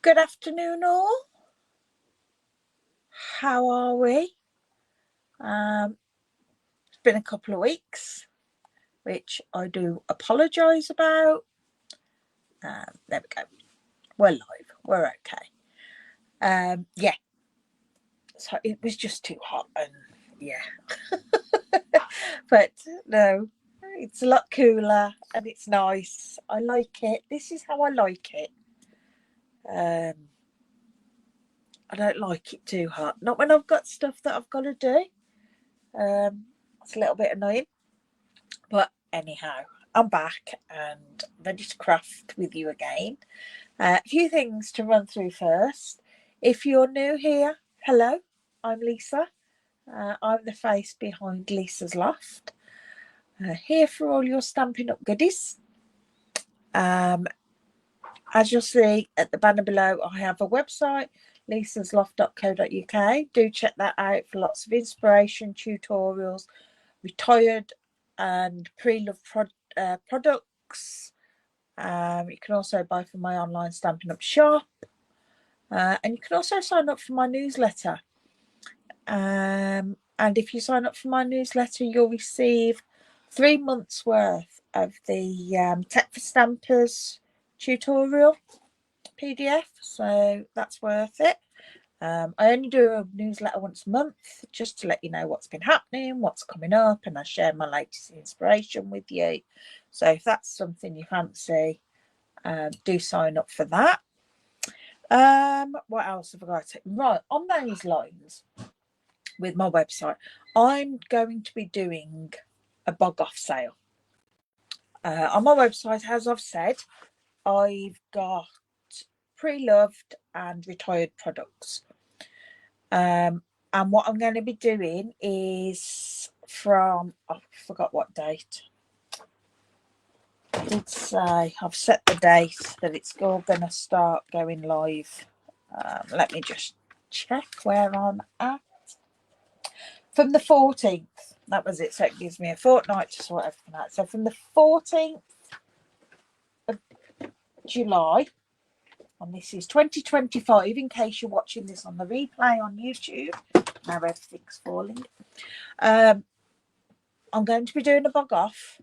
Good afternoon, all. How are we? It's been a couple of weeks, which I do apologise about. There we go. We're live. We're okay. Yeah. So it was just too hot, and yeah. But no, it's a lot cooler and it's nice. I like it. This is how I like it. I don't like it too hot. Not when I've got stuff that I've got to do. It's a little bit annoying. But anyhow, I'm back and ready to craft with you again. A few things to run through first. If you're new here, hello, I'm Lisa. I'm the face behind Lisa's Loft. Here for all your Stampin' Up goodies. As you'll see at the banner below, I have a website, lisasloft.co.uk. Do check that out for lots of inspiration, tutorials, retired and pre-loved products. You can also buy from my online Stampin' Up shop. And you can also sign up for my newsletter. And if you sign up for my newsletter, you'll receive 3 months worth of the Tech for Stampers tutorial PDF, so that's worth it. I only do a newsletter once a month just to let you know what's been happening, what's coming up, and I share my latest inspiration with you. So if that's something you fancy, do sign up for that. What else have I got? Right, on those lines with my website, I'm going to be doing a bug off sale. On my website, as I've said, I've got pre-loved and retired products. And what I'm going to be doing is from, I forgot what date. I did say I've set the date that it's all going to start going live. Let me just check where I'm at. From the 14th, that was it. So it gives me a fortnight to sort everything out. So from the 14th of July, and this is 2025, in case you're watching this on the replay on YouTube. Now everything's falling. I'm going to be doing a bug off,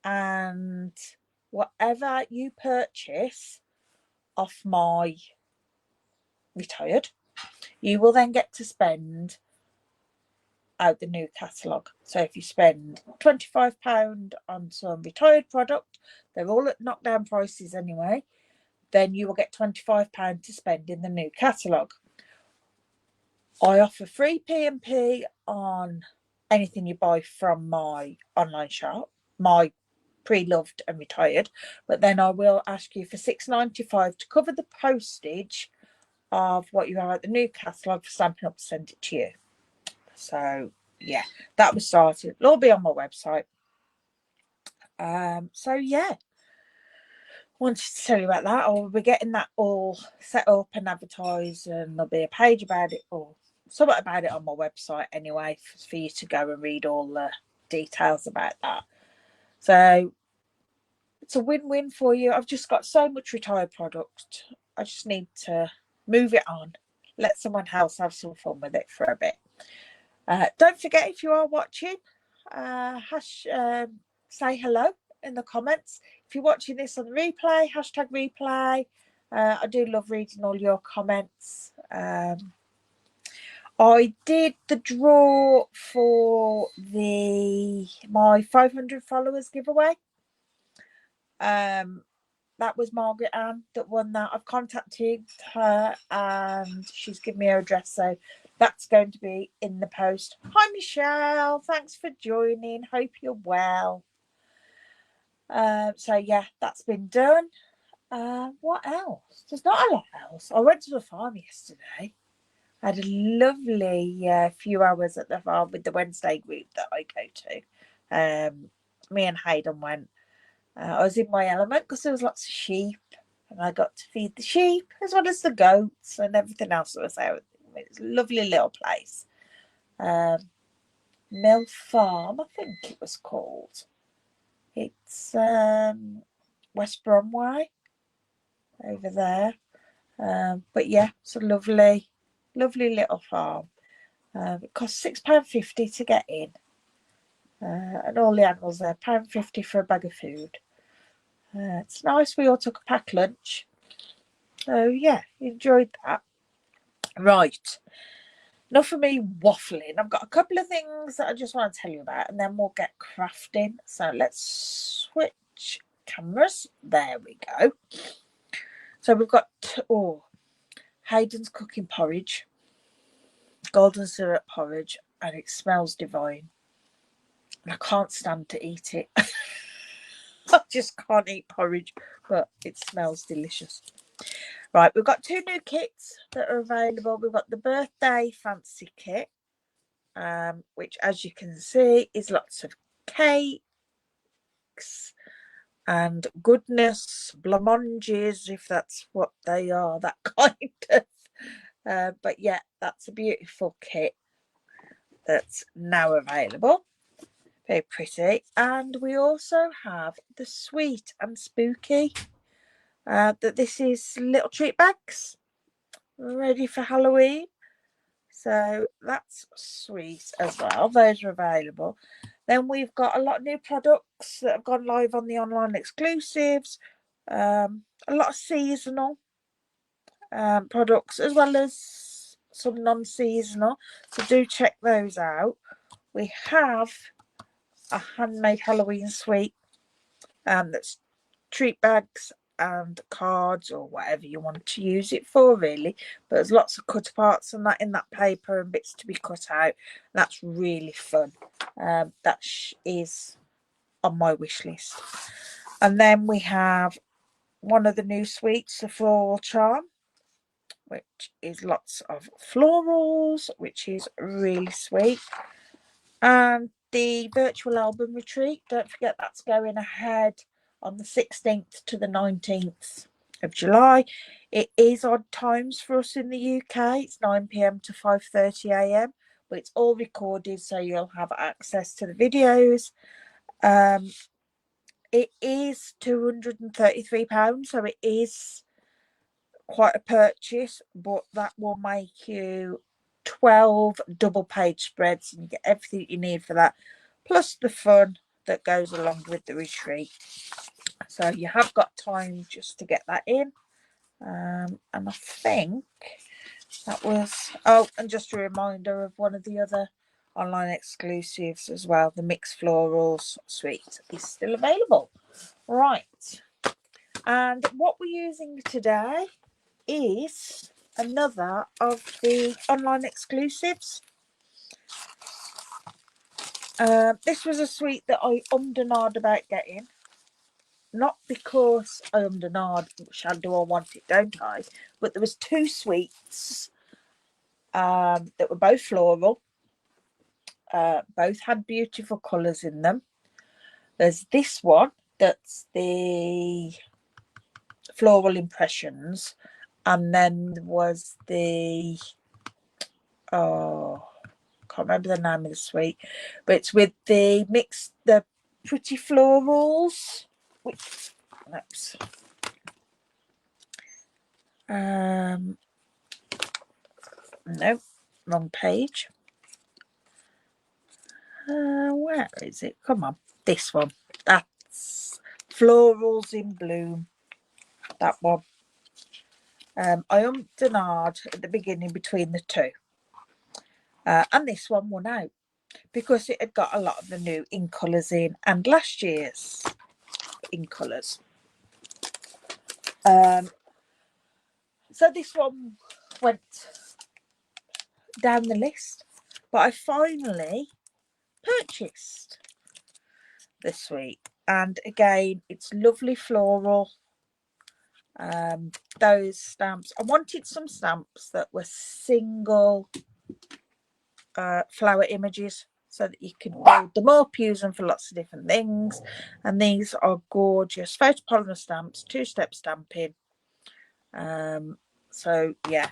and whatever you purchase off my retired, you will then get to spend out the new catalogue. So if you spend £25 on some retired product, they're all at knockdown prices anyway, then you will get £25 to spend in the new catalogue. I offer free P&P on anything you buy from my online shop, my pre-loved and retired, but then I will ask you for £6.95 to cover the postage of what you have at the new catalogue for Stampin' Up to send it to you. So yeah, that was started. It'll all be on my website. So yeah, wanted to tell you about that. I'll be getting that all set up and advertised, and there'll be a page about it, or something about it on my website anyway, for you to go and read all the details about that. So it's a win-win for you. I've just got so much retired product. I just need to move it on, let someone else have some fun with it for a bit. Don't forget, if you are watching, say hello in the comments. If you're watching this on the replay, hashtag replay. I do love reading all your comments. I did the draw for my 500 followers giveaway. That was Margaret Ann that won that. I've contacted her and she's given me her address, so that's going to be in the post. Hi Michelle, thanks for joining. Hope you're well. So yeah, that's been done. What else? There's not a lot else. I went to the farm yesterday. I had a lovely few hours at the farm with the Wednesday group that I go to. Me and Hayden went. I was in my element because there was lots of sheep, and I got to feed the sheep as well as the goats and everything else that was out. It's a lovely little place. Mill Farm, I think it was called. It's West Bromway over there. But yeah, it's a lovely little farm. It costs £6.50 to get in, and all the animals there, £1.50 for a bag of food. It's nice. We all took a packed lunch, so yeah, enjoyed that. Right, enough of me waffling. I've got a couple of things that I just want to tell you about, and then we'll get crafting. So let's switch cameras. There we go. So we've got Hayden's cooking porridge, golden syrup porridge, and it smells divine. And I can't stand to eat it. I just can't eat porridge, but it smells delicious. Right, we've got 2 new kits that are available. We've got the birthday fancy kit, which, as you can see, is lots of cakes and goodness, blancmanges, if that's what they are, that kind of. But yeah, that's a beautiful kit that's now available. Very pretty. And we also have the sweet and spooky. That this is little treat bags ready for Halloween. So that's sweet as well. Those are available. Then we've got a lot of new products that have gone live on the online exclusives. A lot of seasonal products, as well as some non-seasonal. So do check those out. We have a handmade Halloween suite that's treat bags and cards, or whatever you want to use it for, really. But there's lots of cut parts and that in that paper, and bits to be cut out. That's really fun. That is on my wish list. And then we have one of the new suites, the Floral Charm, which is lots of florals, which is really sweet. And the virtual album retreat, don't forget, that's going ahead on the 16th to the 19th of July. It is odd times for us in the UK. It's 9 p.m. to 5:30 a.m. But it's all recorded, so you'll have access to the videos. It is £233, so it is quite a purchase, but that will make you 12 double page spreads, and you get everything you need for that, plus the fun that goes along with the retreat. So you have got time just to get that in. And I think that was, and just a reminder of one of the other online exclusives as well, the Mixed Florals Suite is still available. Right, and what we're using today is another of the online exclusives. This was a suite that I ummed and ahed about getting. Not because I ummed and ahed, do I want it, don't I? But there was 2 suites that were both floral. Both had beautiful colours in them. There's this one that's the Floral Impressions, and then there was the can't remember the name of the suite, but it's with the pretty florals. Oops. No, wrong page. Where is it? Come on, this one. That's Florals in Bloom. That one. I ummed and ahed at the beginning between the two. And this one won out because it had got a lot of the new in colours in, and last year's in colours. So this one went down the list, but I finally purchased the suite, and again, it's lovely floral. Those stamps, I wanted some stamps that were single flower images, so that you can build them up, use them for lots of different things. And these are gorgeous photopolymer stamps, 2-step stamping. So yeah,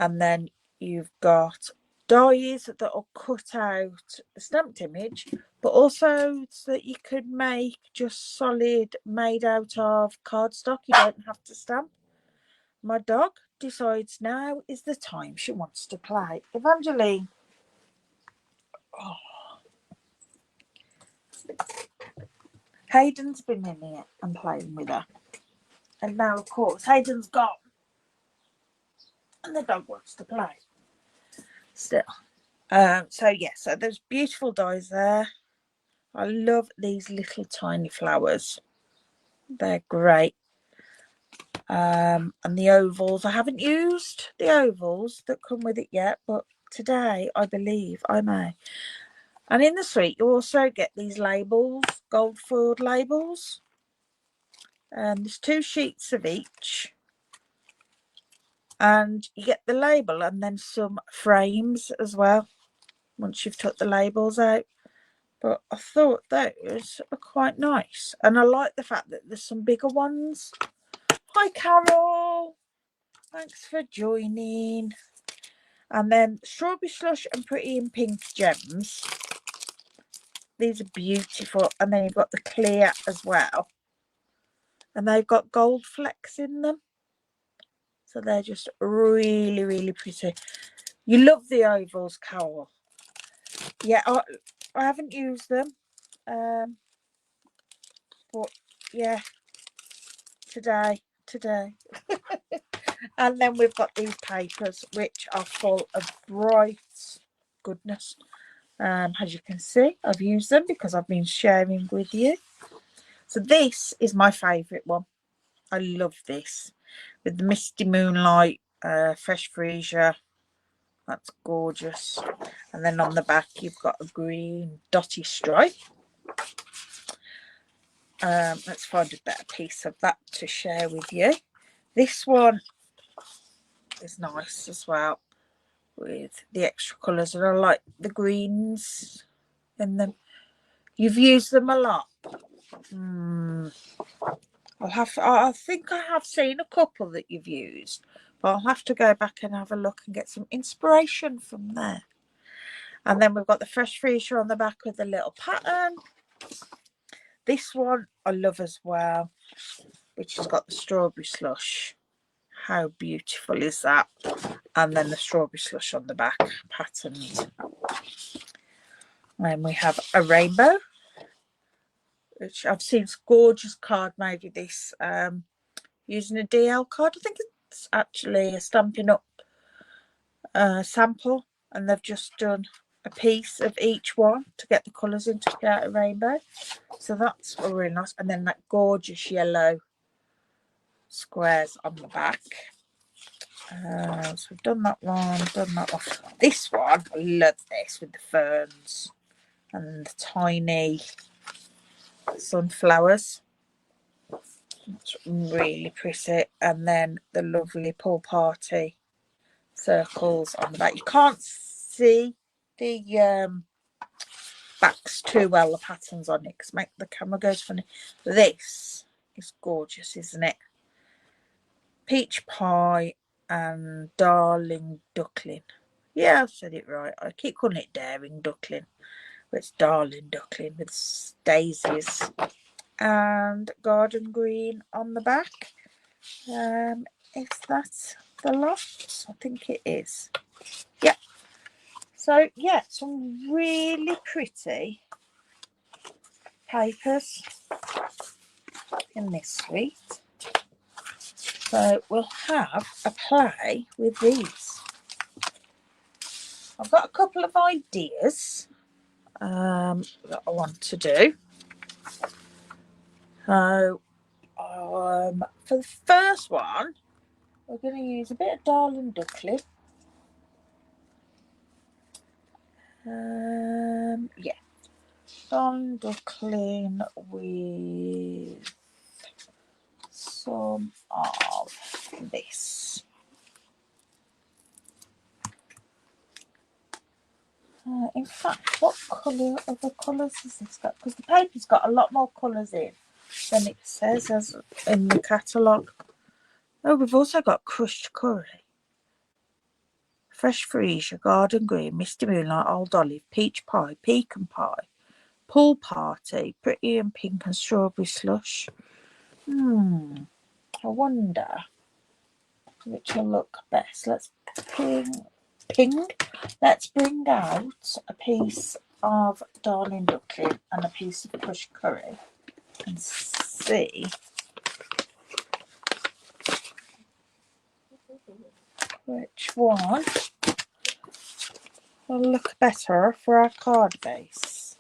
and then you've got dies that will cut out the stamped image, but also so that you could make just solid made out of cardstock. You don't have to stamp. my dog decides now is the time she wants to play. Evangeline. Oh. Hayden's been in here and playing with her. And now, of course, Hayden's gone. And the dog wants to play. Still. So, yeah, so there's beautiful dies there. I love these little tiny flowers. They're great. And the ovals. I haven't used the ovals that come with it yet, but today I believe I may. And in the suite, you also get these labels, gold foiled labels. There's 2 sheets of each. And you get the label and then some frames as well once you've took the labels out. But I thought those are quite nice. And I like the fact that there's some bigger ones. Hi, Carol. Thanks for joining. And then Strawberry Slush and Pretty in Pink Gems. These are beautiful. And then you've got the clear as well. And they've got gold flecks in them. So they're just really, really pretty. You love the ovals, Carol. Yeah, I haven't used them. But yeah, today. And then we've got these papers, which are full of bright goodness. As you can see, I've used them because I've been sharing with you. So this is my favourite one. I love this. With the Misty Moonlight, Fresh Freesia. That's gorgeous. And then on the back, you've got a green dotty stripe. Let's find a better piece of that to share with you. This one is nice as well with the extra colours, and I like the greens in them. You've used them a lot. I think I have seen a couple that you've used, but I'll have to go back and have a look and get some inspiration from there. And then we've got the Fresh Freesia on the back with the little pattern. This one I love as well, which has got the Strawberry Slush. How beautiful is that? And then the Strawberry Slush on the back, patterned. And we have a rainbow, which I've seen gorgeous card made with this, using a DL card. I think it's actually a Stampin' Up sample, and they've just done a piece of each one to get the colours in to get a rainbow. So that's really nice. And then that gorgeous yellow squares on the back. So we've done that one, This one, I love this with the ferns and the tiny sunflowers. It's really pretty. And then the lovely pool party circles on the back. You can't see the backs too well, the patterns on it, because the camera goes funny. This is gorgeous, isn't it? Peach pie and darling duckling. Yeah, I've said it right. I keep calling it daring duckling, but it's darling duckling with daisies and garden green on the back. Is that the lot? I think it is. Yeah. So yeah, some really pretty papers in this suite. So we'll have a play with these. I've got a couple of ideas that I want to do. So for the first one, we're going to use a bit of darling duckling. Yeah, darling duckling with some of this. In fact, what colour of the colours has this got? Because the paper's got a lot more colours in than it says as in the catalogue. Oh, we've also got crushed curry, Fresh Freesia, garden green, Misty Moonlight, old olive, peach pie, pecan pie, pool party, pretty and pink and strawberry slush. I wonder which will look best. Let's let's bring out a piece of Darling Duckling and a piece of crushed curry and see which one will look better for our card base.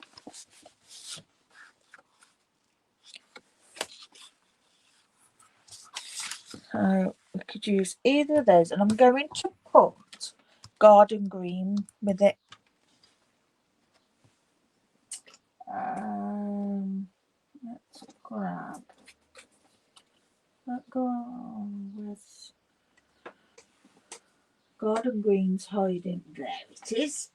So we could use either of those, and I'm going to put garden green with it. Let's grab that. With garden green's hiding. There it is.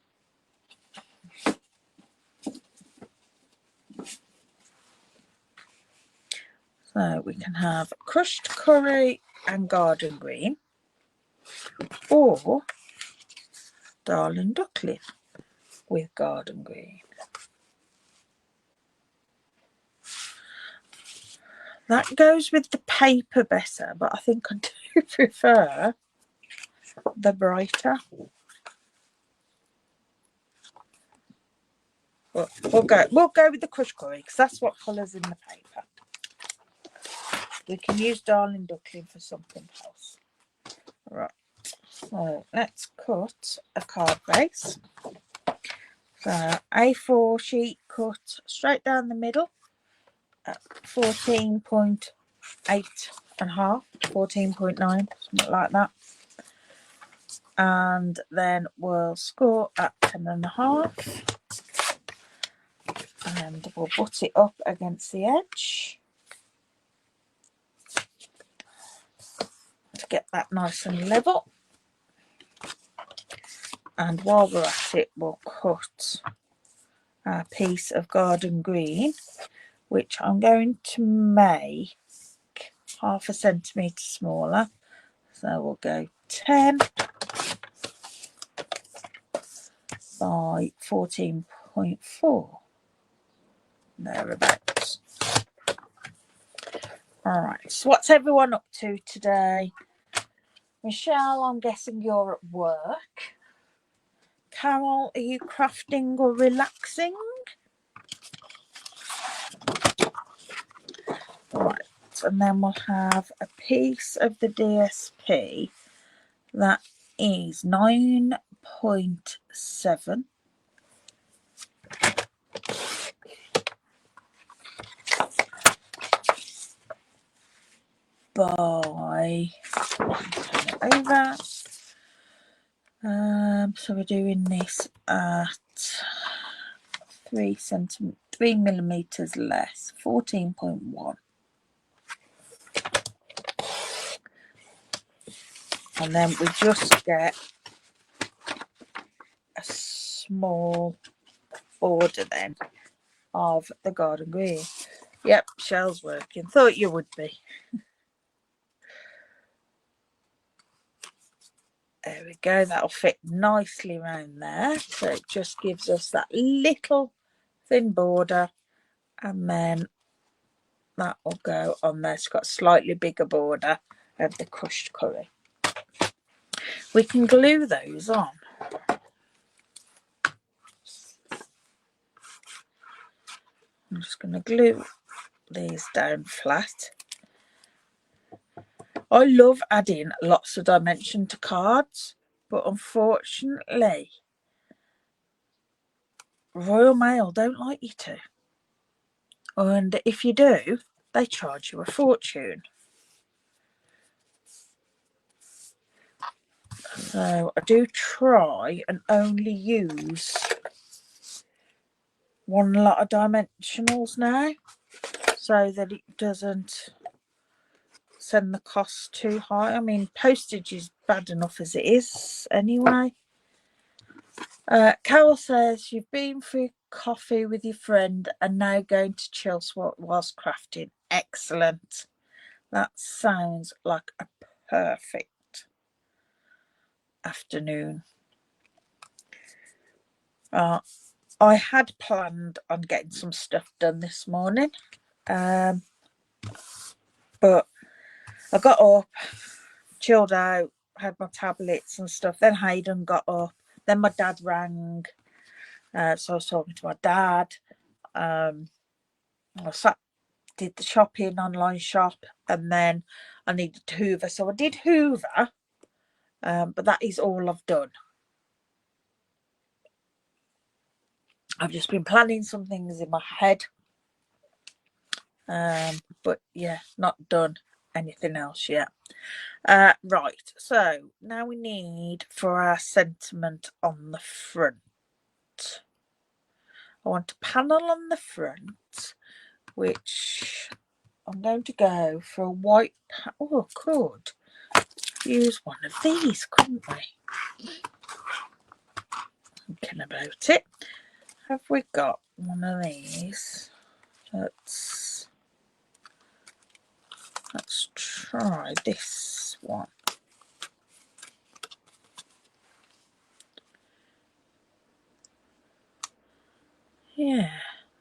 So we can have crushed curry and garden green, or Darling Duckling with garden green. That goes with the paper better, but I think I do prefer the brighter. But we'll go with the crushed curry because that's what colours in the paper. We can use Darling Duckling for something else. Right. So let's cut a card base. So A4 sheet cut straight down the middle at 14.8 and a half, 14.9, something like that. And then we'll score at 10 and a half. And we'll butt it up against the edge to get that nice and level. And while we're at it, we'll cut a piece of garden green, which I'm going to make 0.5 centimetre smaller. So we'll go 10 by 14.4, thereabouts. All right, so what's everyone up to today? Michelle, I'm guessing you're at work. Carol, are you crafting or relaxing? Right, and then we'll have a piece of the DSP that is 9.7 by, turn it over. So we're doing this at 3 millimeters less, 14.1. And then we just get a small border then of the garden green. Yep, Shell's working. Thought you would be. There we go. That'll fit nicely around there. So it just gives us that little thin border, and then that will go on there. It's got a slightly bigger border of the crushed curry. We can glue those on. I'm just going to glue these down flat. I love adding lots of dimension to cards, but unfortunately Royal Mail don't like you to. And if you do, they charge you a fortune. So I do try and only use one lot of dimensionals now, so that it doesn't send the cost too high. I mean, postage is bad enough as it is anyway. Carol says you've been for coffee with your friend and now going to chill whilst crafting. Excellent. That sounds like a perfect afternoon. I had planned on getting some stuff done this morning, but I got up, chilled out, had my tablets and stuff. Then Hayden got up. Then my dad rang. So I was talking to my dad. I did the shopping, online shop, and then I needed to hoover. So I did hoover, but that is all I've done. I've just been planning some things in my head. But yeah, not done anything else yet. Right, so now we need for our sentiment on the front. I want a panel on the front, which I'm going to go for a white. Oh, could use one of these, couldn't we? Thinking about it. Have we got one of these? Let's try this one. Yeah,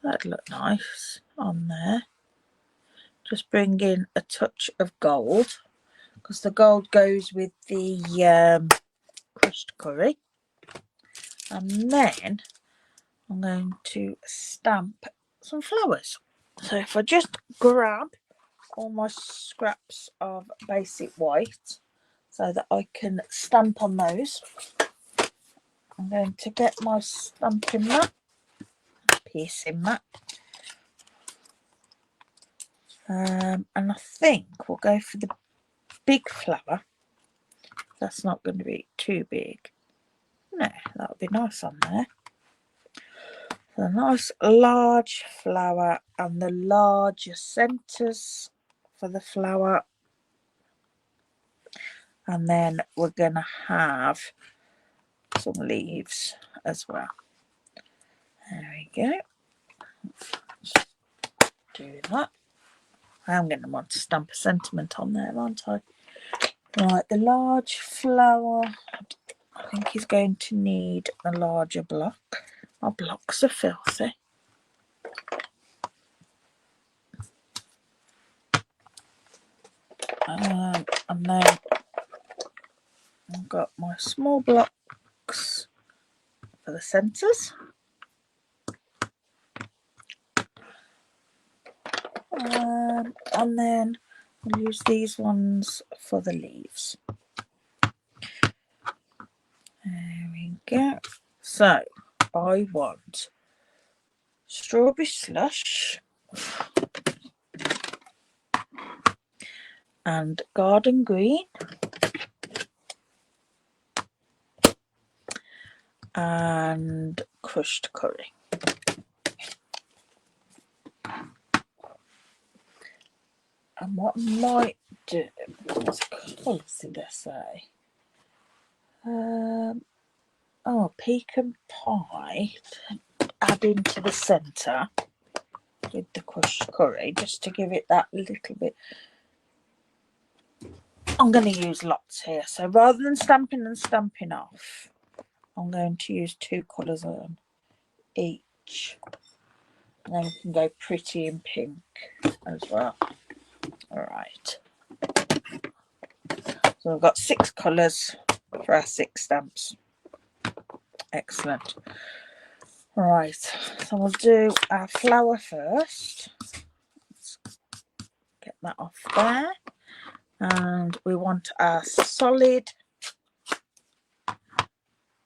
that'd look nice on there. Just bring in a touch of gold, because the gold goes with the crushed curry. And then I'm going to stamp some flowers. So if I just grab all my scraps of basic white so that I can stamp on those, I'm going to get my stamping mat, piercing mat, and I think we'll go for the big flower. That's not going to be too big. No, that'll be nice on there. So a nice large flower and the larger centres for the flower. And then we're going to have some leaves as well. There we go. Let's do that. I'm going to want to stamp a sentiment on there, aren't I? Right, the large flower, I think he's going to need a larger block. Our blocks are filthy. And then I've got my small blocks for the centres. And then I'll use these ones for the leaves. There we go. So I want strawberry slush and garden green and crushed curry. And what I might do, what colours did I say? Pecan pie, add into the centre with the crushed curry, just to give it that little bit. I'm going to use lots here, so rather than stamping and stamping off, I'm going to use 2 colours on each. And then we can go pretty in pink as well. Alright. So we've got 6 colours for our 6 stamps. Excellent. Right, so we'll do our flower first. Let's get that off there. And we want our solid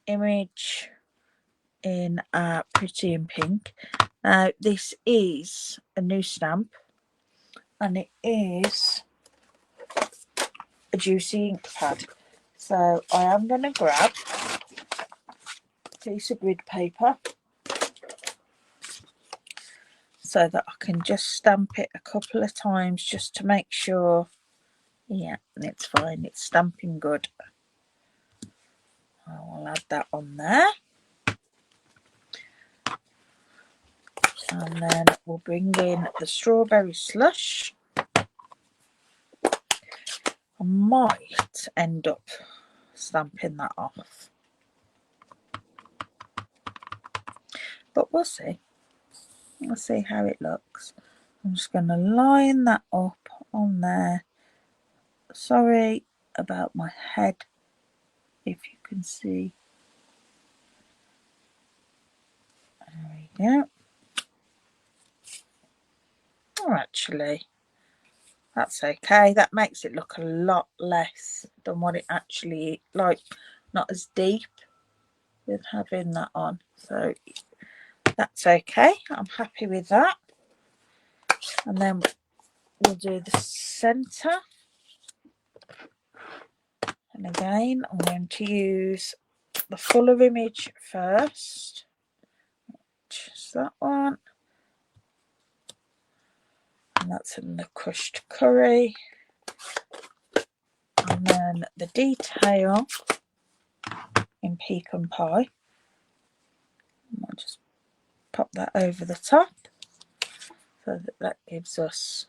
image in pretty in pink. Now this is a new stamp and it is a juicy ink pad. So I am going to grab a piece of grid paper so that I can just stamp it a couple of times just to make sure, yeah, it's fine, it's stamping good. I will add that on there. And then we'll bring in the strawberry slush. I might end up stamping that off, but we'll see. We'll see how it looks. I'm just going to line that up on there. Sorry, about my head, if you can see. There we go. Oh, actually, that's okay. That makes it look a lot less than what it actually, like, not as deep with having that on. So that's okay. I'm happy with that. And then we'll do the centre. And again, I'm going to use the fuller image first. Just that one. And that's in the crushed curry. And then the detail in pecan pie. I'll just pop that over the top so that gives us,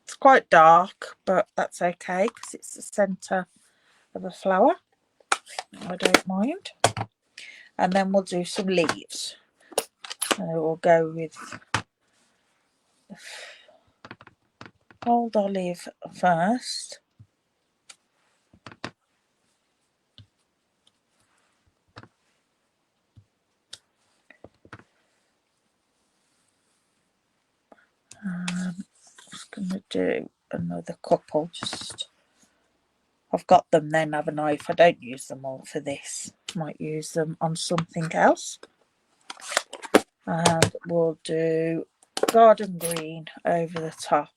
it's quite dark, but that's okay because it's the centre of a flower. I don't mind. And then we'll do some leaves. So we'll go with the old olive first. I'm just going to do another couple. Just, I've got them then, haven't I? If I don't use them all for this, I might use them on something else. And we'll do garden green over the top.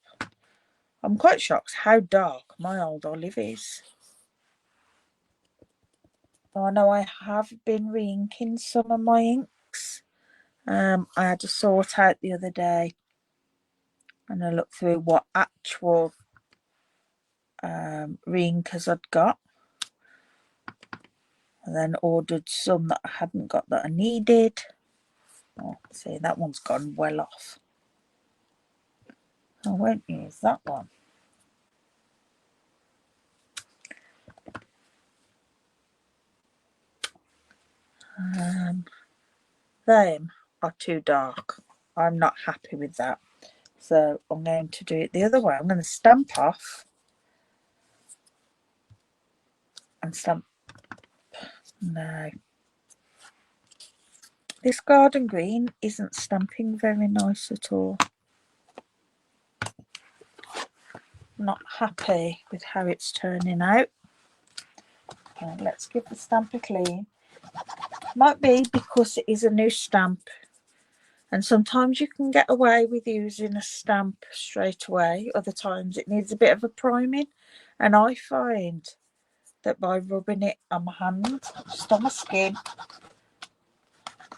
I'm quite shocked how dark my old olive is. I know I have been re-inking some of my inks. I had to sort out the other day and I looked through what actual re-inkers I'd got, and then ordered some that I hadn't got that I needed. Oh, see, that one's gone well off. I won't use that one. Them are too dark. I'm not happy with that. So I'm going to do it the other way. I'm going to stamp off and stamp. No. This garden green isn't stamping very nice at all. Not happy with how it's turning out. Let's give the stamp a clean. Might be because it is a new stamp, and sometimes you can get away with using a stamp straight away. Other times it needs a bit of a priming, and I find that by rubbing it on my hand, just on my skin,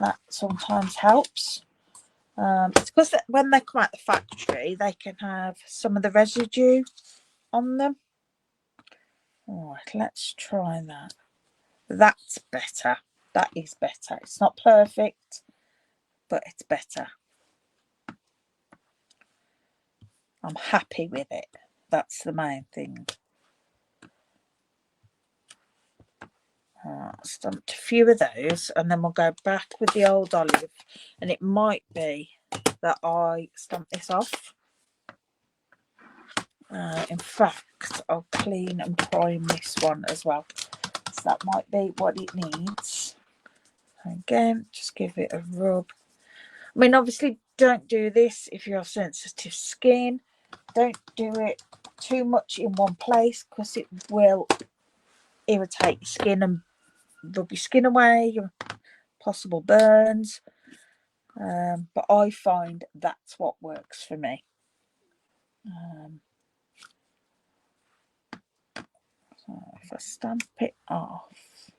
that sometimes helps. It's because when they come out the factory, they can have some of the residue on them. All right, let's try that. That's better. That is better. It's not perfect, but it's better. I'm happy with it. That's the main thing. Stamped a few of those, and then we'll go back with the old olive, and it might be that I stamp this off. In fact, I'll clean and prime this one as well, so that might be what it needs. Again, just give it a rub. I mean, obviously don't do this if you have sensitive skin. Don't do it too much in one place because it will irritate your skin and rub your skin away, your possible burns. But I find that's what works for me. So if I stamp it off,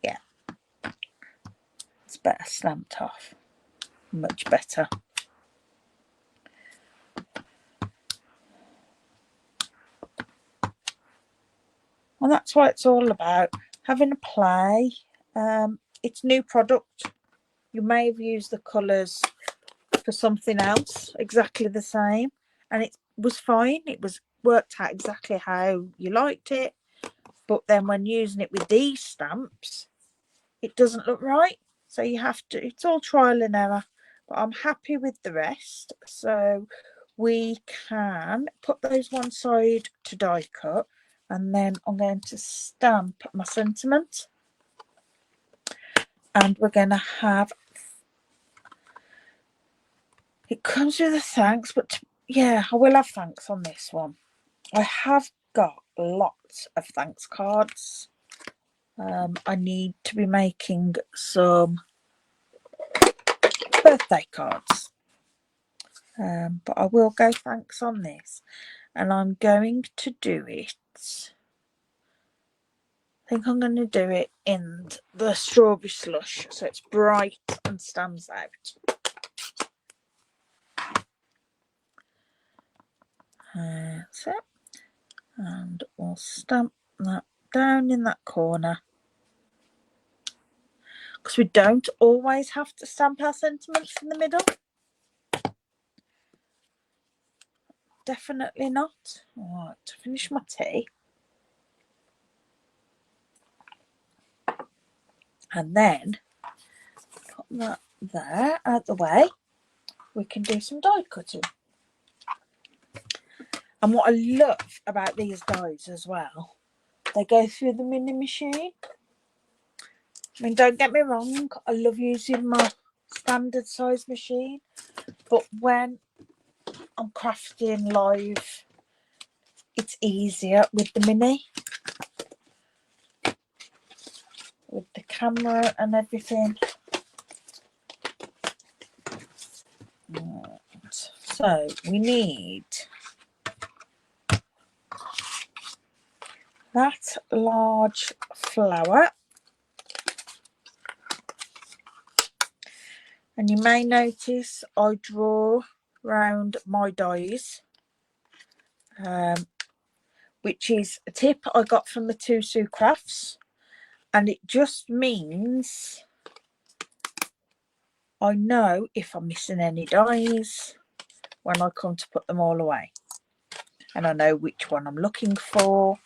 yeah, it's better stamped off, much better. And that's what it's all about, having a play. It's new product. You may have used the colours for something else exactly the same, and it was fine. It was worked out exactly how you liked it, but then when using it with these stamps, it doesn't look right. So you have to, it's all trial and error, but I'm happy with the rest. So we can put those one side to die cut, and then I'm going to stamp my sentiment, and we're going to have, it comes with a thanks, but yeah, I will have thanks on this one. I have got lots of thanks cards. I need to be making some birthday cards, but I will go thanks on this, and I'm going to do it, I think I'm going to do it in the strawberry slush so it's bright and stands out. That's it, and we'll stamp that down in that corner, because we don't always have to stamp our sentiments in the middle. Definitely not. All right, to finish my tea. And then put that there out the way. We can do some die cutting. And what I love about these dies as well, they go through the mini machine. I mean, don't get me wrong, I love using my standard size machine, but when I'm crafting live, it's easier with the mini, with the camera and everything. Right. So we need that large flower, and you may notice I draw round my dies, which is a tip I got from the Two Sue Crafts, and it just means I know if I'm missing any dies when I come to put them all away, and I know which one I'm looking for.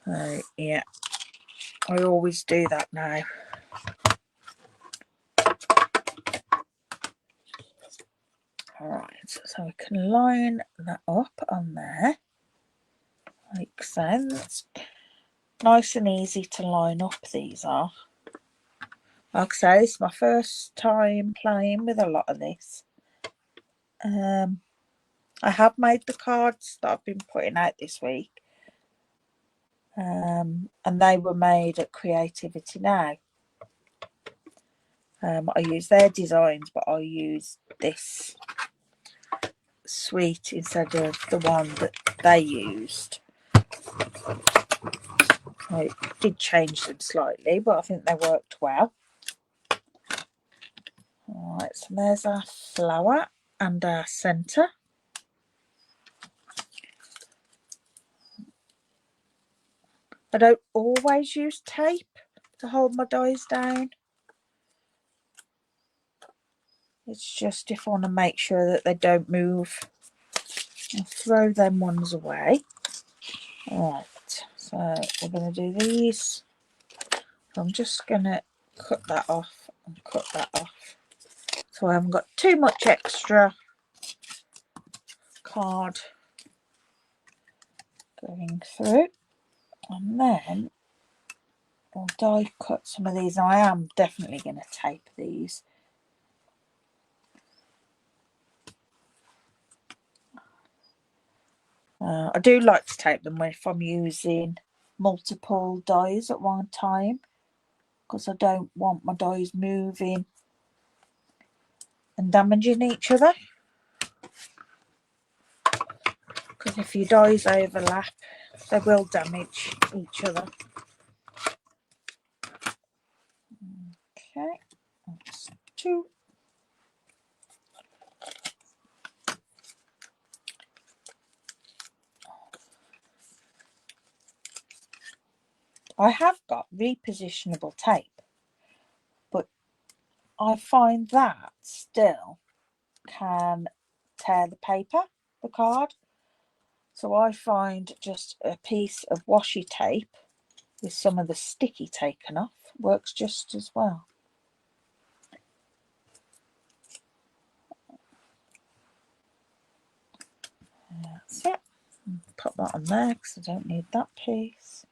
So yeah, I always do that now. Alright, so we can line that up on there like so. That's nice and easy to line up, these are. Like I say, it's my first time playing with a lot of this. I have made the cards that I've been putting out this week, and they were made at Creativity Now. I use their designs, but I use this suite instead of the one that they used. I did change them slightly, but I think they worked well. Alright, so there's our flower and our centre. I don't always use tape to hold my dies down. It's just if I want to make sure that they don't move. I'll throw them ones away. Alright, so we're going to do these. I'm just going to cut that off and cut that off, so I haven't got too much extra card going through. And then I'll die cut some of these. I am definitely going to tape these. I do like to tape them if I'm using multiple dies at one time, because I don't want my dies moving and damaging each other. Because if your dies overlap, they will damage each other. Okay, that's two. I have got repositionable tape, but I find that still can tear the paper, the card. So I find just a piece of washi tape with some of the sticky taken off works just as well. That's it. Pop that on there because I don't need that piece.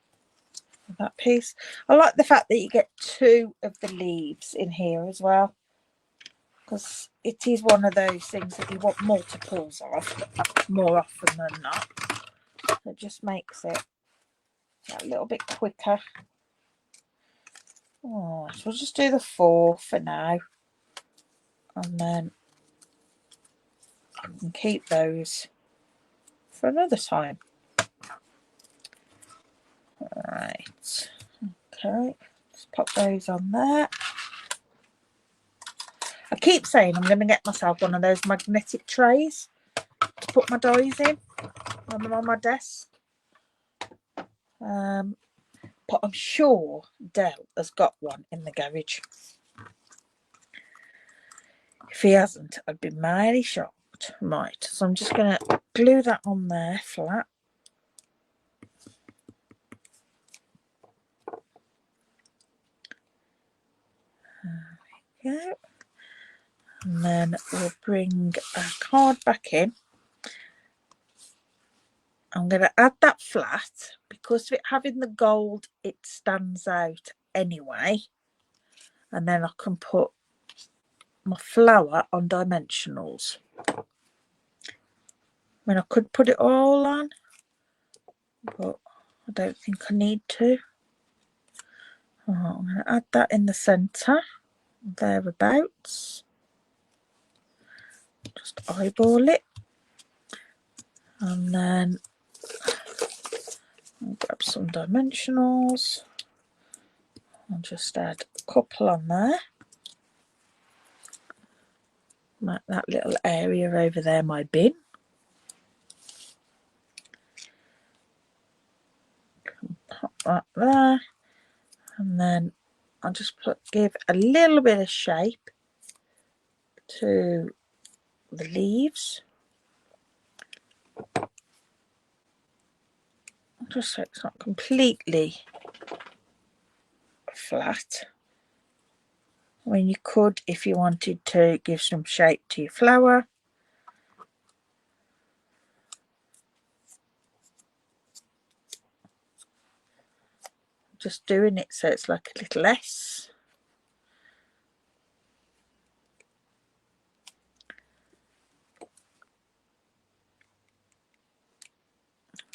That piece. I like the fact that you get two of the leaves in here as well, because it is one of those things that you want multiples of more often than not. It just makes it a little bit quicker. Oh, so we'll just do the 4 for now, and then I can keep those for another time. Right. Okay. Just pop those on there. I keep saying I'm going to get myself one of those magnetic trays to put my dies in when I'm on my desk. But I'm sure Dell has got one in the garage. If he hasn't, I'd be mighty shocked. Right, so I'm just going to glue that on there flat. There we go. And then we'll bring our card back in. I'm going to add that flat because of it having the gold, it stands out anyway. And then I can put my flower on dimensionals. I mean, I could put it all on, but I don't think I need to. Oh, I'm going to add that in the centre, thereabouts. Just eyeball it. And then I'll grab some dimensionals. I'll just add a couple on there. Make that little area over there my bin. Pop that there. And then I'll just give a little bit of shape to the leaves. Just so it's not completely flat. I mean, you could, if you wanted to, give some shape to your flower. Just doing it so it's like a little S.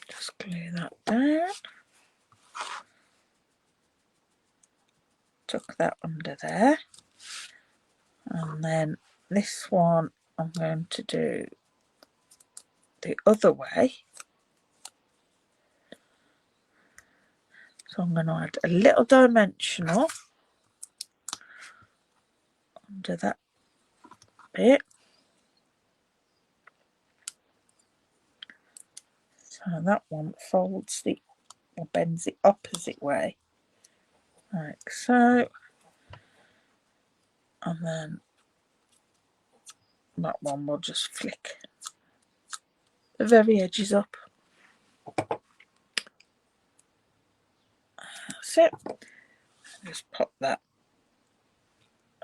Just glue that down. Tuck that under there. And then this one I'm going to do the other way. So I'm going to add a little dimensional under that bit. So that one folds the, or bends the opposite way, like so. And then that one will just flick the very edges up. That's it. Just pop that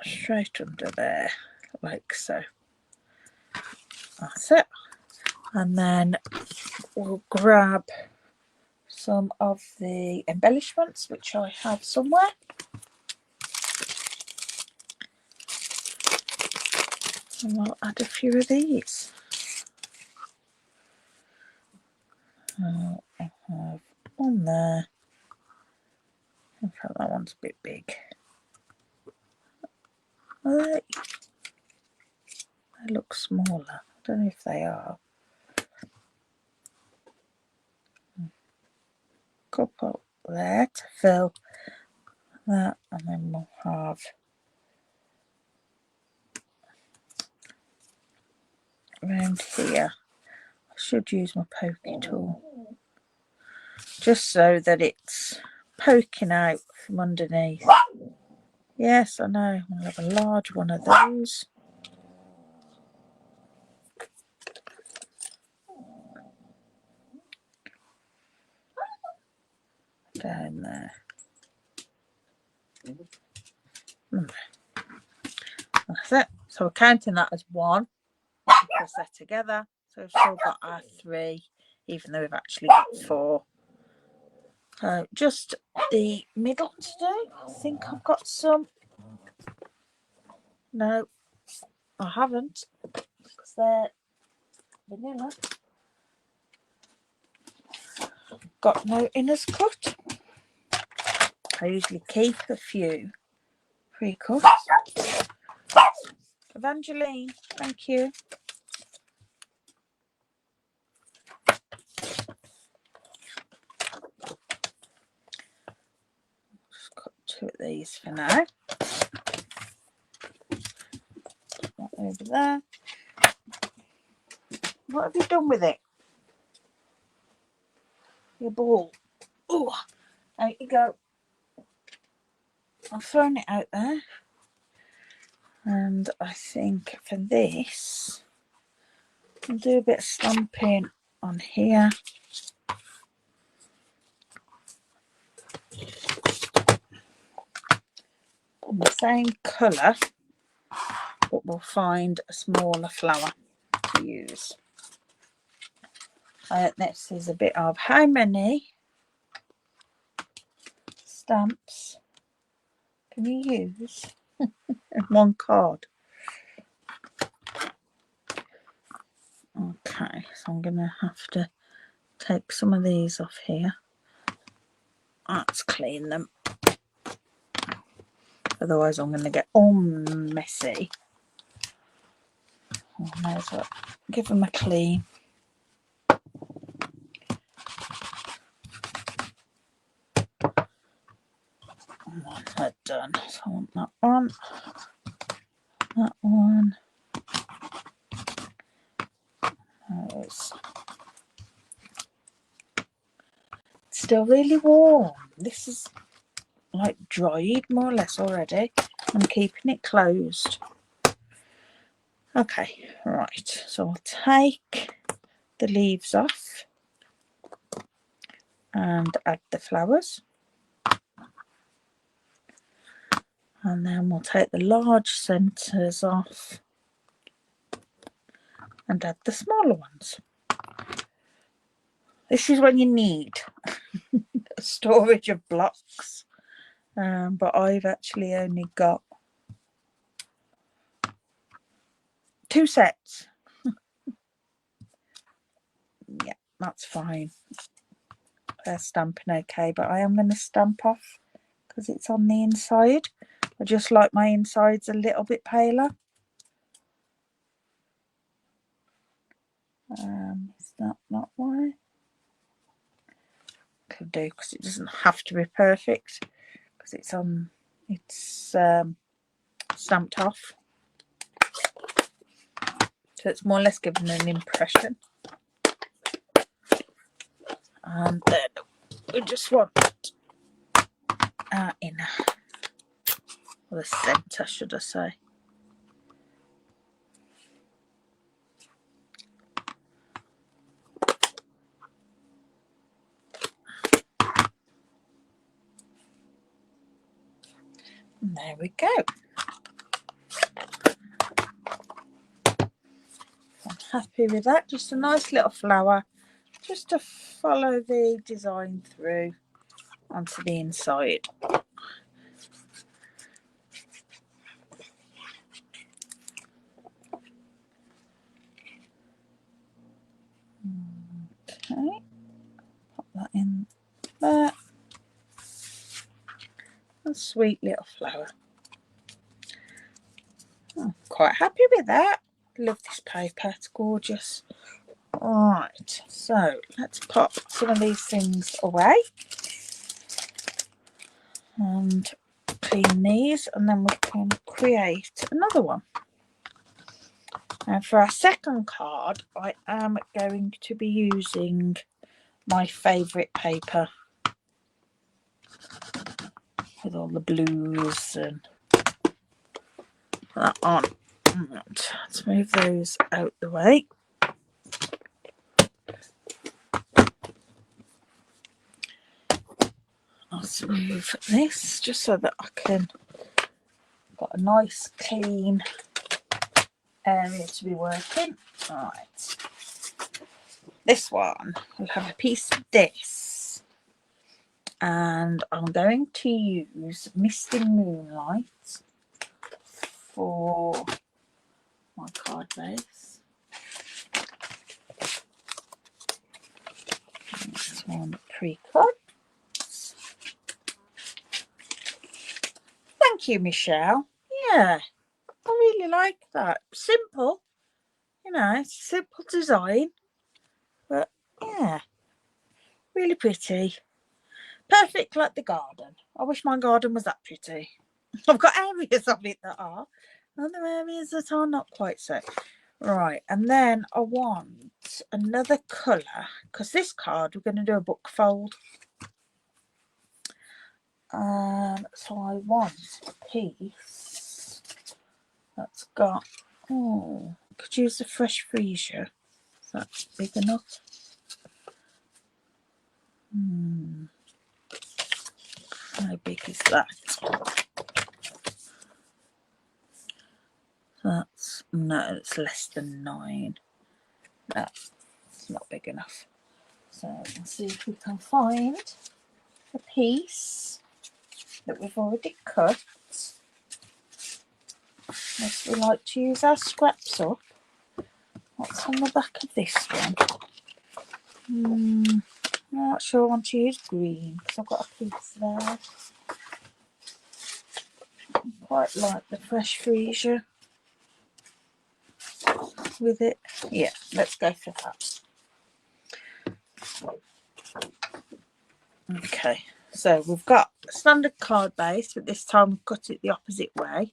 straight under there, like so. That's it. And then we'll grab some of the embellishments, which I have somewhere. And we'll add a few of these. I'll have one there. In fact, that one's a bit big. They look smaller. I don't know if they are. Couple there to fill that, and then we'll have around here. I should use my pokey tool just so that it's poking out from underneath. Yes, I know. I'll have a large one of those. Down there. That's it. So we're counting that as one. Press that together. So we've still got our 3, even though we've actually got 4. So just the middle to do. I think I've got some. No, I haven't, because they're vanilla. Got no inners cut. I usually keep a few pre-cuts. Evangeline, thank you. Just cut 2 of these for now. That over there. What have you done with it? Your ball. Oh, out you go. I've thrown it out there. And I think for this, I'll do a bit of stamping on here. In the same colour, but we'll find a smaller flower to use. This is a bit of how many stamps can you use in one card? Okay, so I'm going to have to take some of these off here. Let's clean them. Otherwise I'm going to get all messy. I may as well give them a clean. They're done. So I want that one. That one. Those. It's still really warm. This is like dried more or less already. I'm keeping it closed. Okay, right. So I'll take the leaves off and add the flowers. And then we'll take the large centres off and add the smaller ones. This is when you need a storage of blocks, but I've actually only got 2 sets. Yeah, that's fine. They're stamping okay, but I am going to stamp off because it's on the inside. I just like my insides a little bit paler. Is that not why? Could do, because it doesn't have to be perfect because it's on. It's stamped off, so it's more or less giving an impression. And then we just want our inner, or the centre, should I say. And there we go. I'm happy with that. Just a nice little flower, just to follow the design through onto the inside. Okay, pop that in there. A sweet little flower. I'm quite happy with that. Love this paper, it's gorgeous. Alright, so let's pop some of these things away and clean these, and then we can create another one. And for our second card, I am going to be using my favourite paper with all the blues and that on. Right, let's move those out the way. Let's move this just so that I can got a nice clean area to be working. Right. this one will have a piece of this, and I'm going to use Misty Moonlight for my card base. This one pre-cut. Thank you, Michelle. Yeah, I really like that. Simple, you know, it's a simple design, but yeah, really pretty. Perfect like the garden. I wish my garden was that pretty. I've got areas of it that are, other areas that are not quite so. Right, and then I want another colour, because this card we're going to do a book fold. So I want a piece that's got, oh, I could use the fresh freesia. Is that big enough? How big is that? That's, no, it's less than 9. No, it's not big enough. So let's see if we can find a piece that we've already cut. Unless we like to use our scraps up. What's on the back of this one? I'm not sure I want to use green because I've got a piece there. I quite like the fresh freesia with it. Yeah, let's go for that. Okay, so we've got a standard card base, but this time we've cut it the opposite way.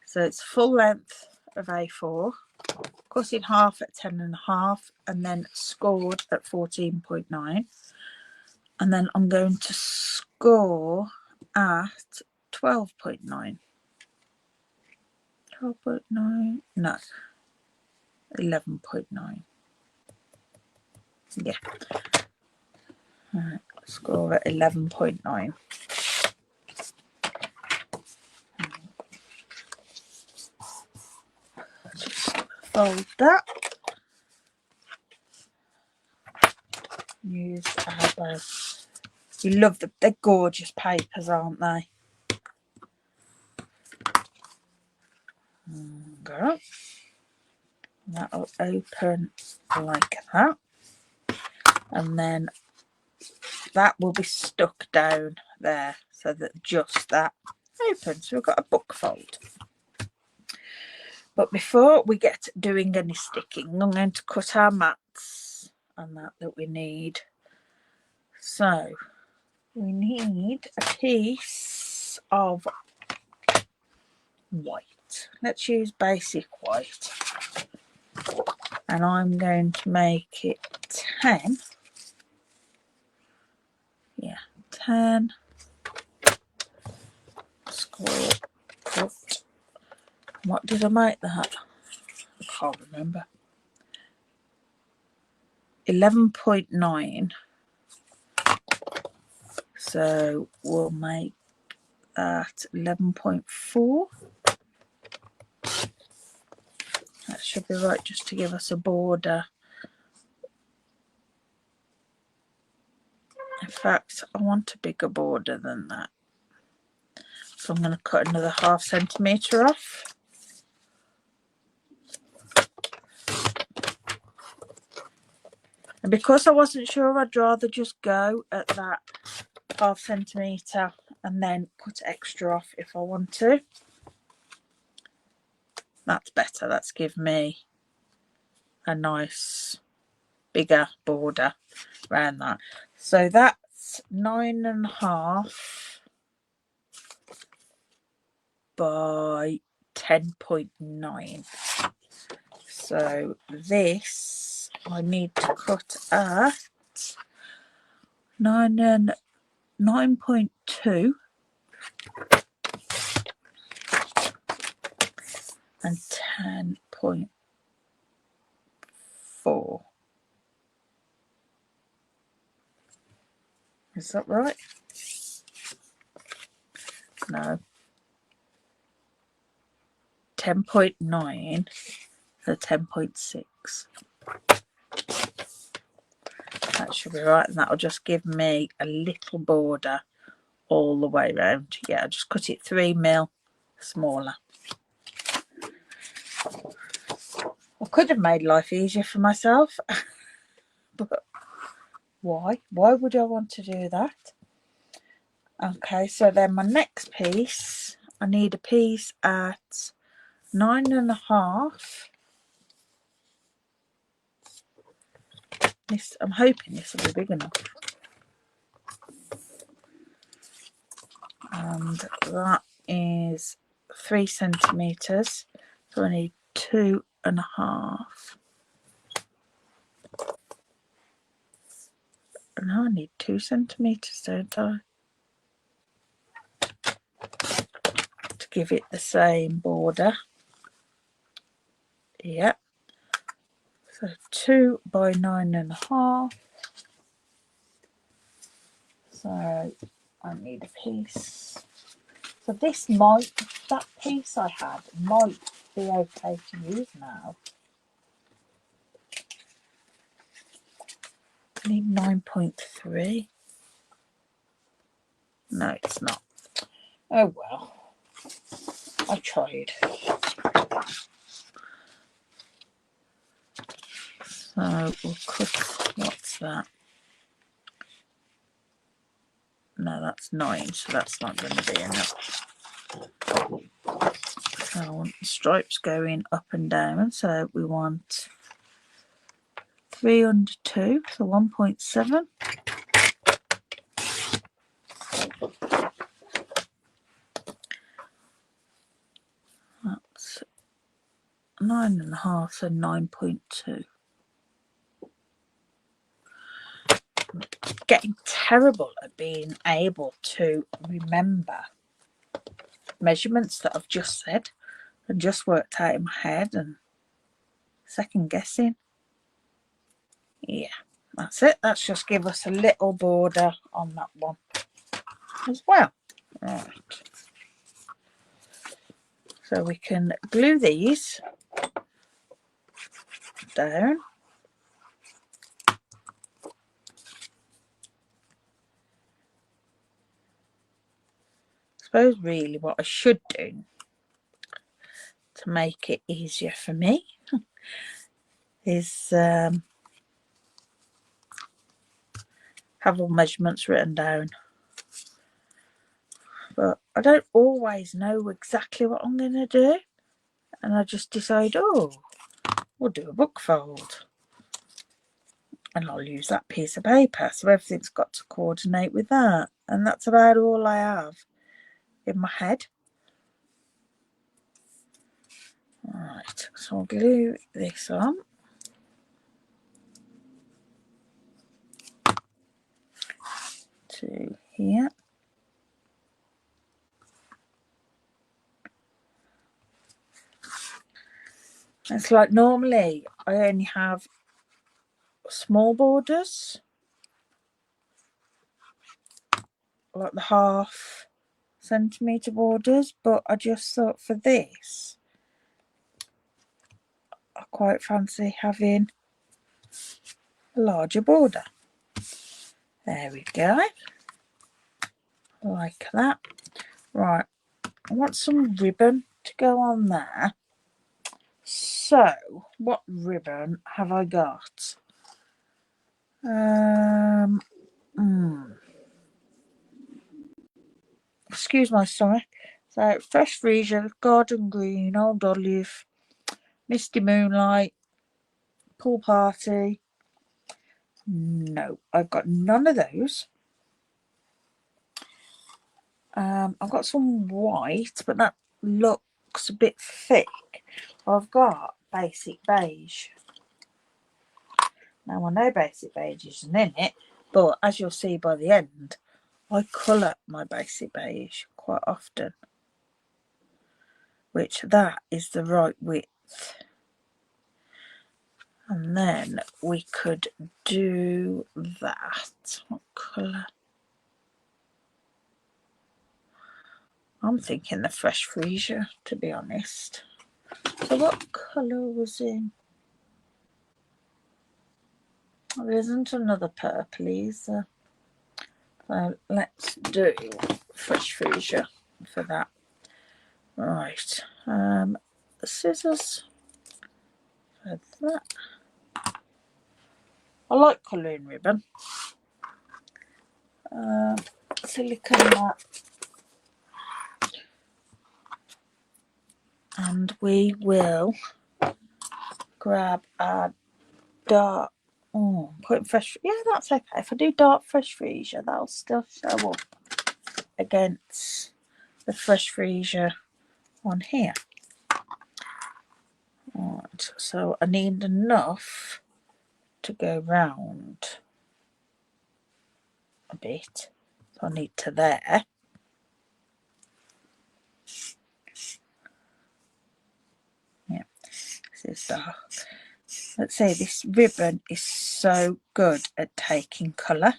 So it's full length of A4, cut in half at 10.5, and then scored at 14.9. And then I'm going to score at 12.9. 12.9? No, 11.9. Yeah. Alright, score at 11.9. Just fold that. Use our bow. You love them. They're gorgeous papers, aren't they? Go. That'll open like that. And then that will be stuck down there so that just that opens. So we've got a book fold. But before we get doing any sticking, I'm going to cut our mats and that we need. So we need a piece of white. Let's use basic white. And I'm going to make it 10. Yeah, 10. Score, cut. What did I make that? I can't remember. 11.9. So we'll make that 11.4. That should be right, just to give us a border. In fact, I want a bigger border than that. So I'm going to cut another ½ centimetre off. And because I wasn't sure, I'd rather just go at that ½ centimetre and then cut extra off if I want to. That's better. That's give me a nice bigger border around that. So that's 9.5 by 10.9. So this I need to cut at 9.2 and 10.4. Is that right? No. 10.9 to 10.6. That should be right, and that'll just give me a little border all the way around. Yeah, I just cut it 3mm smaller. I could have made life easier for myself, but why? Why would I want to do that? Okay, so then my next piece, I need a piece at 9.5. I'm hoping this will be big enough. And that is 3 centimetres. So I need 2.5. No, I need 2 centimetres, don't I? To give it the same border. Yep. So 2 by 9.5. So I need a piece. So this might, that piece I had might be okay to use now. I need 9.3. No, it's not. Oh well. I tried. So we'll cut, what's that? No, that's 9, so that's not going to be enough. So I want the stripes going up and down, so we want 3 under 2, so 1.7. That's 9.5, so 9.2. Getting terrible at being able to remember measurements that I've just said and just worked out in my head and second guessing. Yeah, that's it. Let's just give us a little border on that one as well. Right. So we can glue these down. I suppose really what I should do to make it easier for me is have all measurements written down. But I don't always know exactly what I'm going to do. And I just decide, oh, we'll do a book fold. And I'll use that piece of paper. So everything's got to coordinate with that. And that's about all I have in my head. Right, so I'll glue this on. To here. It's like normally I only have small borders, like the 1/2 centimetre borders, but I just thought for this I quite fancy having a larger border. There we go, like that. Right, I want some ribbon to go on there. So what ribbon have I got? Excuse my stomach. So Fresh Freesia, Garden Green, Old Olive, Misty Moonlight, Pool Party. No, I've got none of those. I've got some white, but that looks a bit thick. I've got Basic Beige. Now I know Basic Beige isn't in it, but as you'll see by the end, I colour my Basic Beige quite often, which that is the right width. And then we could do that. What colour? I'm thinking the Fresh Freesia, to be honest. So what colour was in? Oh, there isn't another purple either. So let's do fresh freesia for that. Right, scissors for that. I like colouring ribbon. Silicone that. And we will grab our dark, putting fresh, yeah, that's okay. If I do dark fresh freesia, that'll still show up against the fresh freesia on here. Right, so I need enough to go round a bit. So I need to there. Yeah, this is dark. Let's say this ribbon is so good at taking colour.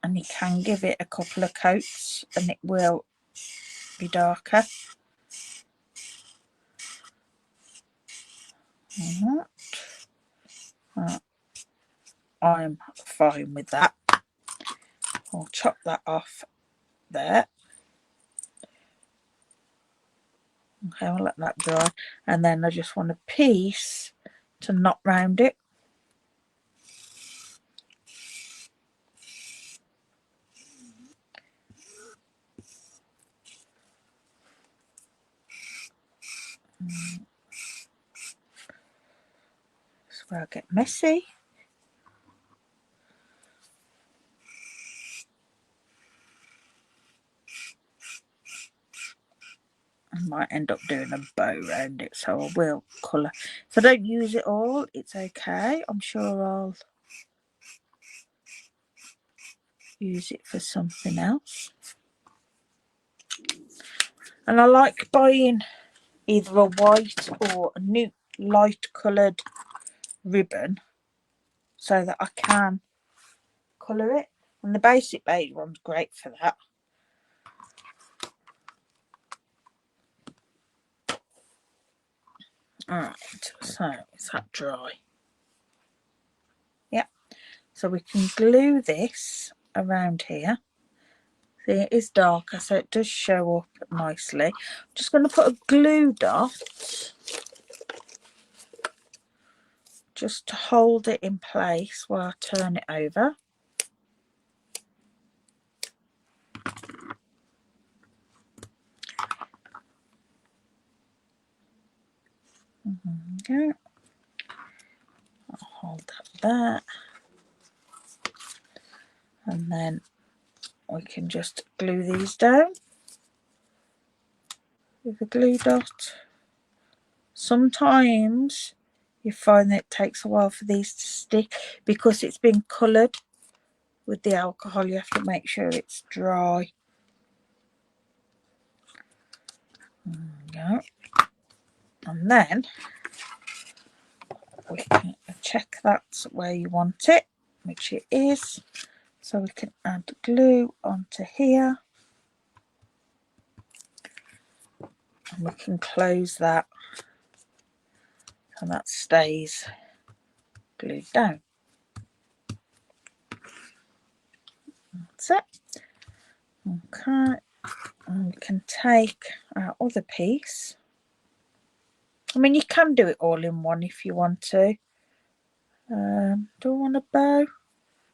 And you can give it a couple of coats and it will be darker. I'm fine with that. I'll chop that off there. Okay, I'll let that dry. And then I just want a piece to knot round it. That's where I get messy. I might end up doing a bow around it, so I will colour. If I don't use it all, it's okay. I'm sure I'll use it for something else. And I like buying either a white or a new light coloured ribbon so that I can colour it. And the basic beige one's great for that. Alright, so is that dry? Yep. So we can glue this around here. See, it is darker, so it does show up nicely. I'm just going to put a glue dot just to hold it in place while I turn it over. Okay. I'll hold that there. And then we can just glue these down with a glue dot. Sometimes you find that it takes a while for these to stick because it's been coloured with the alcohol. You have to make sure it's dry. There we go. And then we can check that's where you want it, which it is. So we can add glue onto here. And we can close that. And that stays glued down. That's it. Okay. And we can take our other piece. I mean, you can do it all in one if you want to. Do I want a bow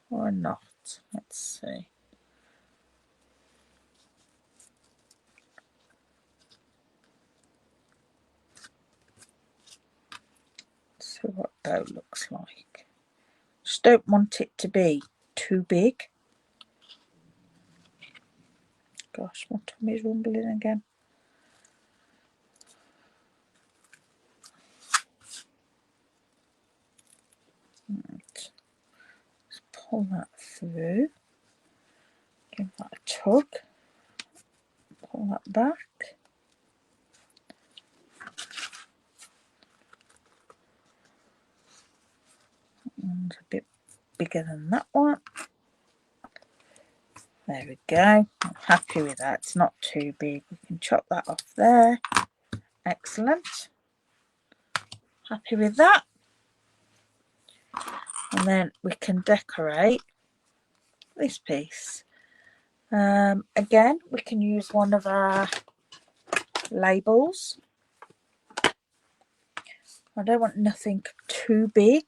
or not? Let's see. Let's see what bow looks like. Just don't want it to be too big. Gosh, my tummy's rumbling again. Right. Let's pull that through. Give that a tug. Pull that back. And a bit bigger than that one. There we go. I'm happy with that. It's not too big. We can chop that off there. Excellent. happy with that. And then we can decorate this piece. Again, we can use one of our labels. I don't want nothing too big,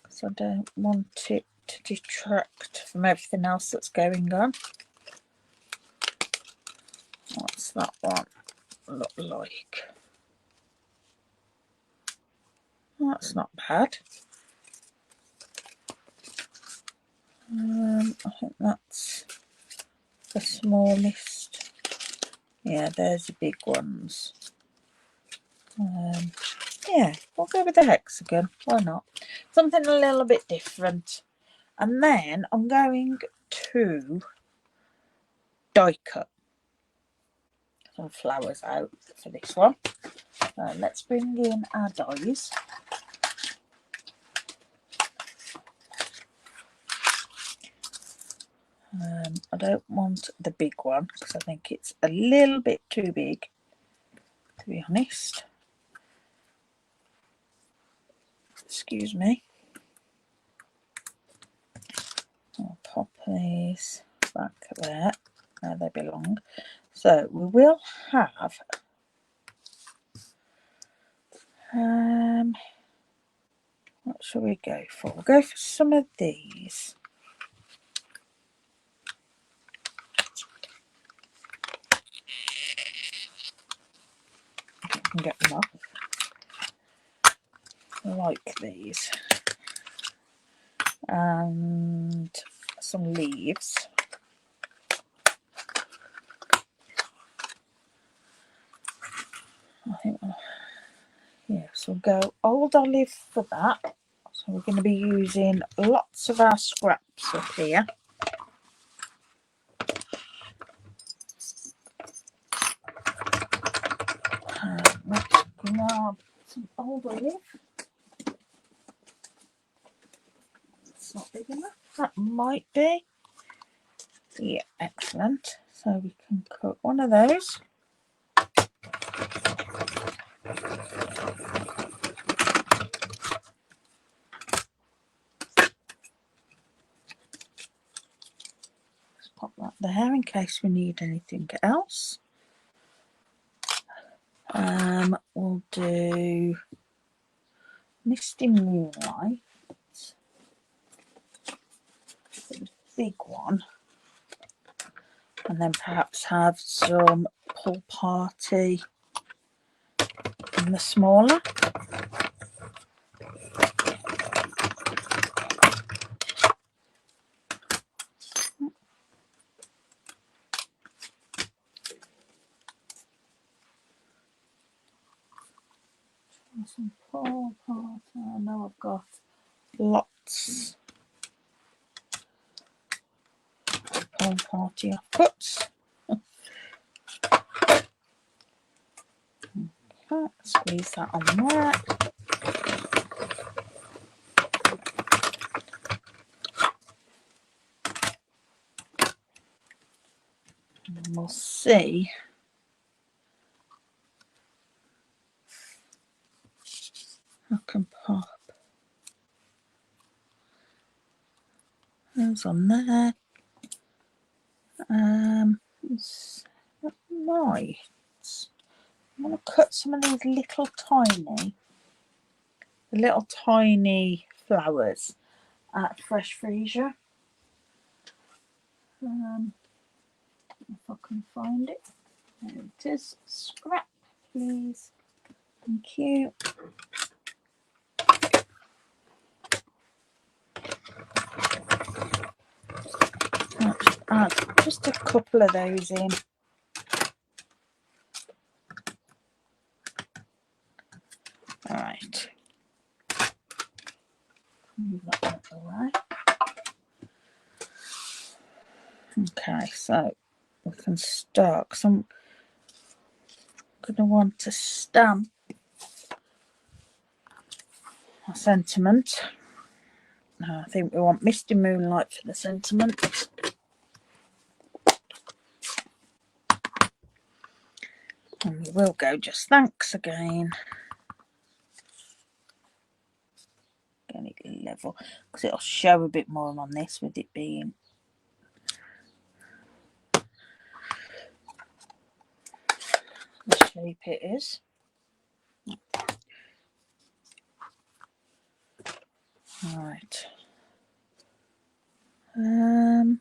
because I don't want it to detract from everything else that's going on. What's that one look like? That's not bad. I think that's the smallest. Yeah, there's the big ones. Yeah, we'll go with the hexagon. Why not? Something a little bit different. And then I'm going to die cut some flowers out for this one. Let's bring in our dies. I don't want the big one because I think it's a little bit too big, to be honest. Excuse me. I'll pop these back there where they belong. So we will have what shall we go for? We'll go for some of these. I can get them off. I like these. And some leaves. I think, yeah, so we'll go old olive for that. So we're going to be using lots of our scraps up here. Let's grab some old olive. It's not big enough. That might be. Yeah, excellent. So we can cut one of those. Let's pop that there in case we need anything else. We'll do Misty Moonlight, the big one, and then perhaps have some Pool Party in the smaller. Some Pool Party. I know I've got lots of Pool Party cuts. Okay, squeeze that on there. And we'll see I can pop those on there. Right. I'm going to cut some of these little tiny flowers at Fresh Freesia. If I can find it. There it is. Scrap, please. Thank you. Let's add just a couple of those in. Alright. Move that out of the way. Okay, so we can start, because I'm going to want to stamp a sentiment. I think we want Misty Moonlight for the sentiment. And we will go just thanks again. Get it level, because it'll show a bit more on this with it being the shape it is. Right. I'm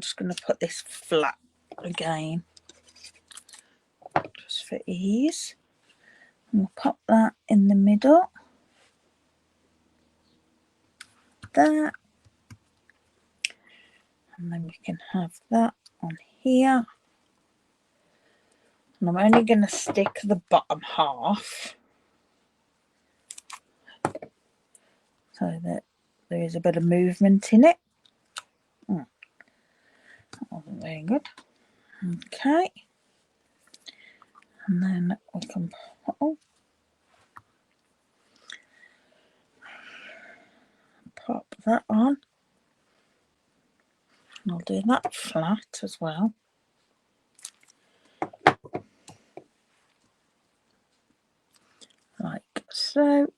just going to put this flat again, just for ease. And we'll pop that in the middle. There. And then we can have that on here. And I'm only going to stick the bottom half so that there is a bit of movement in it. That wasn't very good. Okay. And then we can pop that on. And I'll do that flat as well. Like so.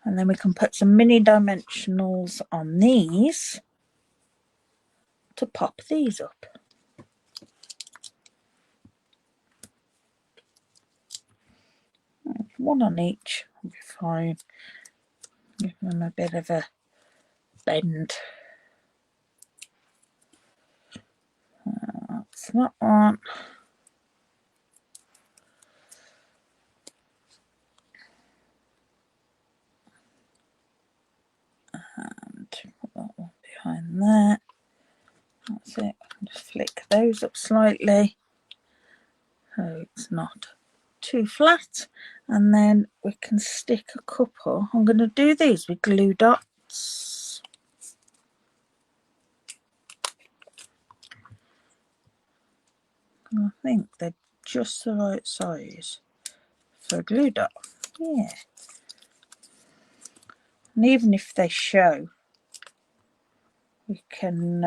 And then we can put some mini dimensionals on these to pop these up. One on each will be fine. Give them a bit of a bend. That's that one. And put that one behind there. That's it. Just flick those up slightly so it's not too flat. And then we can stick a couple. I'm going to do these with glue dots. I think they're just the right size for a glue dot. Yeah. And even if they show, we can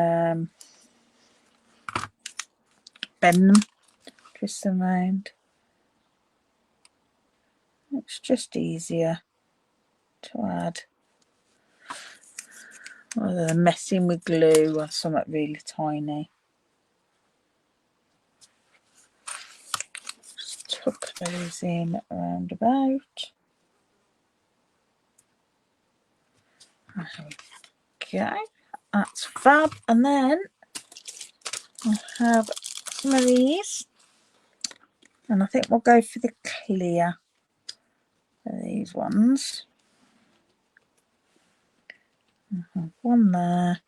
bend them, twist them around. It's just easier to add rather than messing with glue or something really tiny. Just tuck those in around about. There we go. That's fab. And then I have some of these, and I think we'll go for the clear for these ones. One there,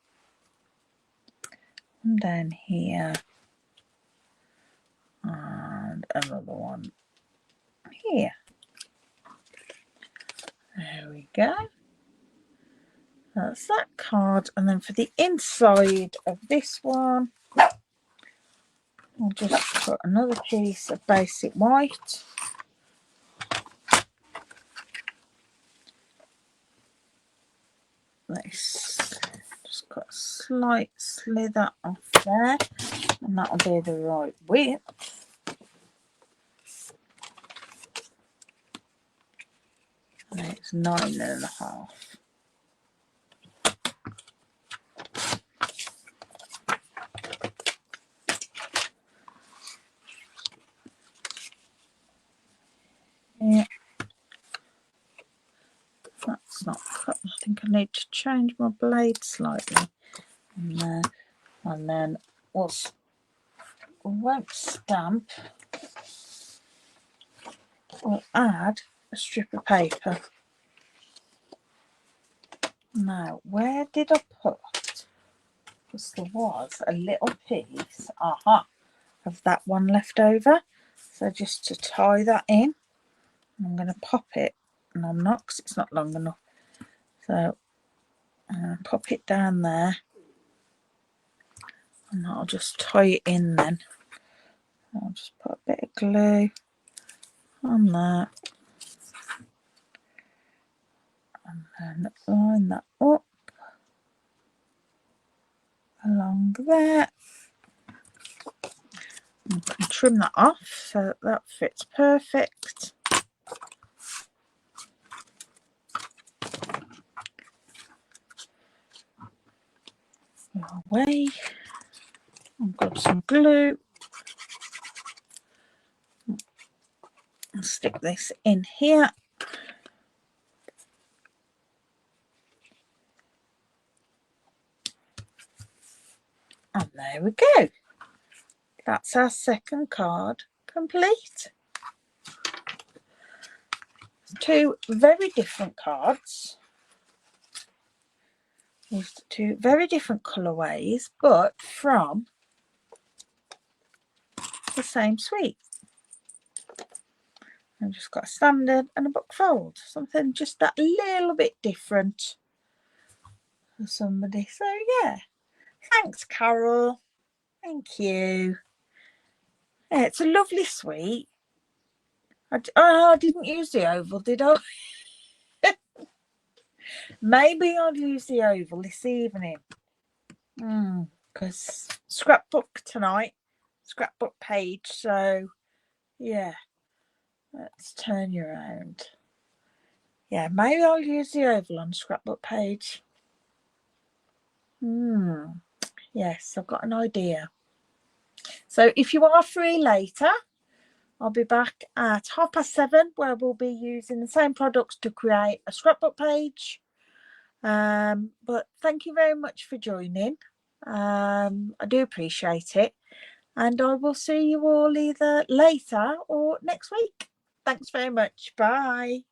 one down here, and another one here. There we go. That's that card. And then for the inside of this one, I'll just put another piece of basic white. This, just got a slight slither off there, and that'll be the right width. And it's 9.5. Yeah, that's not cut. I think I need to change my blade slightly. And then we won't stamp. We'll add a strip of paper. Now, where did I put? Because there was a little piece, of that one left over. So just to tie that in, I'm going to pop it, and I'm not, because it's not long enough. So I'm going to pop it down there, and I'll just tie it in then. I'll just put a bit of glue on that, and then line that up along there. I can trim that off so that fits perfect. Away. I've got some glue. I'll stick this in here. And there we go. That's our second card complete. Two very different cards. These two very different colourways, but from the same suite. I've just got a standard and a book fold. Something just that little bit different for somebody. So yeah. Thanks, Carol. Thank you. Yeah, it's a lovely suite. I didn't use the oval, did I? Maybe I'll use the oval this evening. Because scrapbook tonight, scrapbook page. So yeah, let's turn you around. Yeah, maybe I'll use the oval on scrapbook page. Yes, I've got an idea. So if you are free later, I'll be back at 7:30 where we'll be using the same products to create a scrapbook page. But thank you very much for joining. I do appreciate it. And I will see you all either later or next week. Thanks very much. Bye.